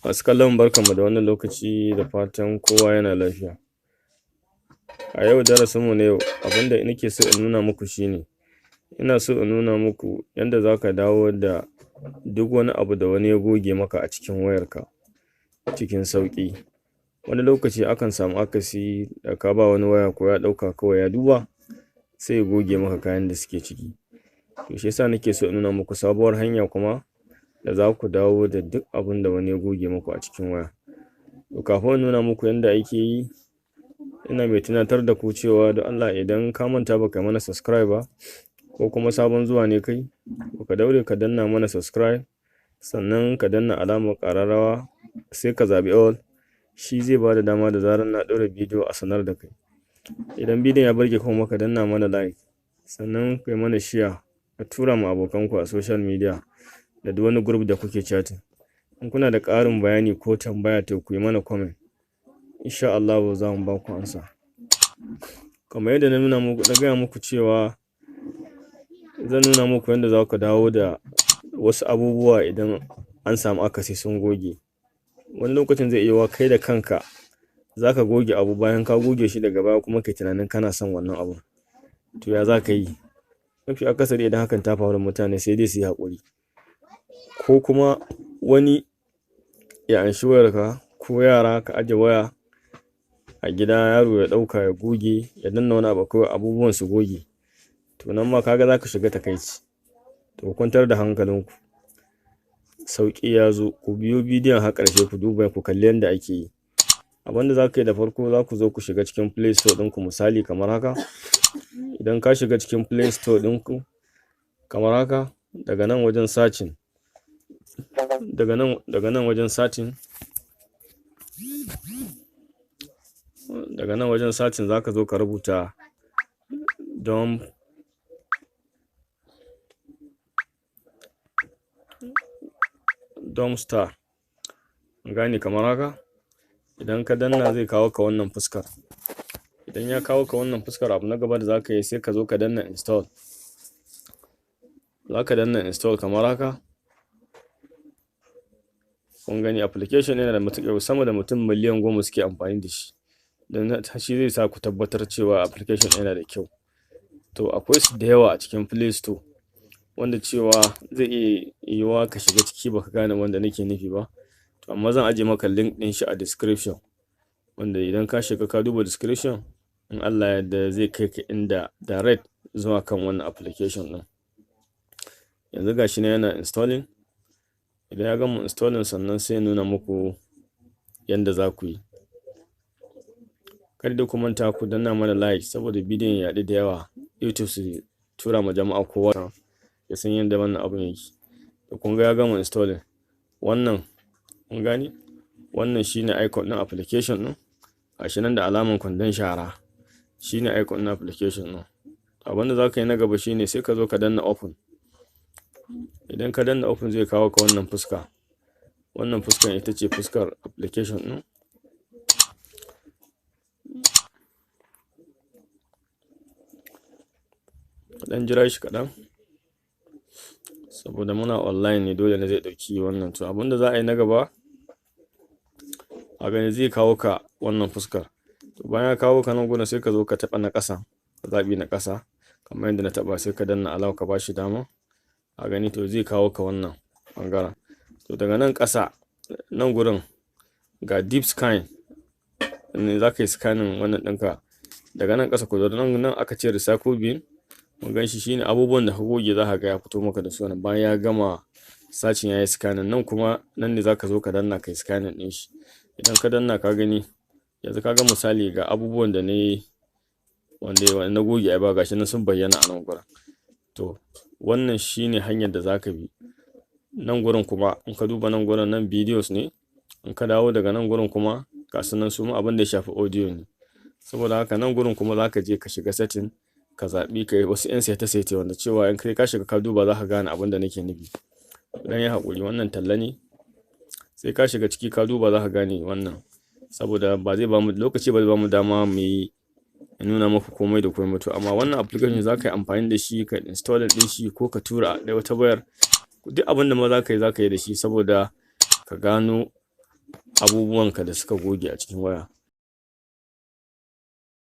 Masu kallon barkanmu da wannan lokaci da fatan kowa yana lafiya. A yau darasinmu na yau abinda nake so in nuna muku shine ina so in nuna muku yanda zaka dawo da duk wani abu da wani ya goge maka a cikin wayarka cikin sauƙi. Wani lokaci akan samu akasi da ka ba wani waya ko ya ɗauka kawai ya duba sai ya goge maka kayan da suke ciki. To shi yasa nake so in nuna muku sabuwar hanya kuma da za ku dawo da duk abin da wani ya goge muku a cikin waya. To kafin in nuna muku yanda ake yi, ina mai tunatar da ku cewa don Allah idan ka manta baka mana subscribe ba ko kuma sabon zuwa ne kai, ka daure ka danna mana subscribe, sannan ka danna alamar ƙararrawa sai ka zaɓi all. Shi zai bada dama da zarar na ɗaura bidiyo a sanar da kai. Idan bidiyon ya burge kuma ka danna mana like, sannan kai mana share, ka tura ma abokanku a social media da duk wani group da kuke chatting. In kuna da ƙarin bayani ko tambaya to ku yi mana comment. Insha Allah za mu ba ku amsa. Kamar yadda na gaya muku cewa zan nuna muku yadda za ku dawo da wasu abubuwa idan an samu akasi sun goge. Wani lokacin zai iya wa kai da kanka za ka goge abu, bayan ka goge shi daga baya kuma kai tunanin kana son wannan abu. To ya za ka yi? Mafi akasari idan hakan ta faru da mutane sai dai su yi haƙuri. Ko kuma wani ya anshi wayarka ko yara ka aje waya a gida, yaro ya ɗauka ya goge, ya danna wani abu kawai abubuwan su goge. To nan ma kaga za ka shiga takaici. To kwantar da hankalinku. Sauƙi ya zo. Ku biyo bidiyon har ƙarshe ku duba ku kalli yanda ake yi. Abinda za ka yi da farko za ku zo ku shiga cikin Play Store ɗinku misali kamar haka. Idan ka shiga cikin Play Store ɗinku kamar haka, daga nan wajen searching za ka zo ka rubuta Dumpster, gane kamar haka. Idan ka danna zai kawo ka wannan fuskar. Idan ya kawo ka wannan fuskar, abu na gaba da za ka yi sai ka zo ka danna install. Za ka danna install kamar haka. Kun gani application yana da matuƙar, sama da mutum miliyan 10 suke amfani da shi. Don shi zai sa ku tabbatar cewa application yana da kyau. To akwai su da yawa a cikin Play Store wanda cewa zai iya yiwuwa ka shiga ciki baka gane wanda nake nufi ba. To amma zan ajiye maka link ɗin shi a description, wanda idan ka shiga ka duba description, in Allah ya yarda zai kai ka inda direct zuwa kan wannan application ɗin. Yanzu gashi ne yana installing. Idan ya gama installing sannan sai nuna muku yanda za ku yi. Kar da ku manta ku danna mana like saboda bidiyon ya yaɗu da yawa, YouTube su tura ma jama'a kowa ya san yadda wannan abun yake. Da kun ga ya gama installing. Wannan kun gani? Wannan shine icon ɗin application ɗin. Gashi nan da alaman kwandon shara. Shine icon ɗin application ɗin. Abinda za ka yi na gaba shine sai ka zo ka danna open. Idan ka danna open zai kawo ka wannan fuska. Wannan fuskan ita ce fuskar application ɗin. Dan jira shi kaɗan saboda muna online ne, dole ne zai ɗauki wannan. To abinda za a yi na gaba, a gani zai kawo ka wannan fuskar. To bayan ya kawo ka nan gurin sai ka zo ka taɓa na ƙasa, ka zaɓi na ƙasa kamar yadda na taɓa, sai ka danna allow ka bashi dama. A gani to zai kawo ka wannan ɓangaren. To daga nan ƙasa nan gurin ga deep scan ne, za ka yi scanning wannan ɗinka. Daga nan ƙasa ku zo nan aka ce recycle bin. Mun gan shi shine abubuwan da ka goge za ka ga ya fito maka da su nan bayan ya gama sacin ya yi scanning. Nan kuma nan ne za ka zo ka danna ka yi scanning ɗin shi. Idan ka danna ka gani yanzu ka ga misali ga abubuwan da wanda na goge ai ba gashi nan sun bayyana a nan gurin. To wannan shine hanyar da za ka bi. Nan gurin kuma in ka duba nan gurin nan videos ne. In ka dawo daga nan gurin kuma ga su nan su ma abin da ya shafi audio ne. Saboda haka nan gurin kuma za ka je ka shiga setting, ka zaɓi ka yi wasu 'yan saite wanda cewa in kai ka shiga ka duba za ka gane abin da nake nufi. Dan ya haƙuri, wannan talla ne. Sai ka shiga ciki ka duba za ka gane wannan, saboda ba zai ba mu lokaci, ba zai ba mu dama mu yi nuna maka komai da komai. To amma wannan application za ka yi amfani da shi, ka install ɗin shi ko ka tura da wata wayar. Duk abin da ma za ka yi da shi saboda ka gano abubuwanka da suka goge a cikin waya.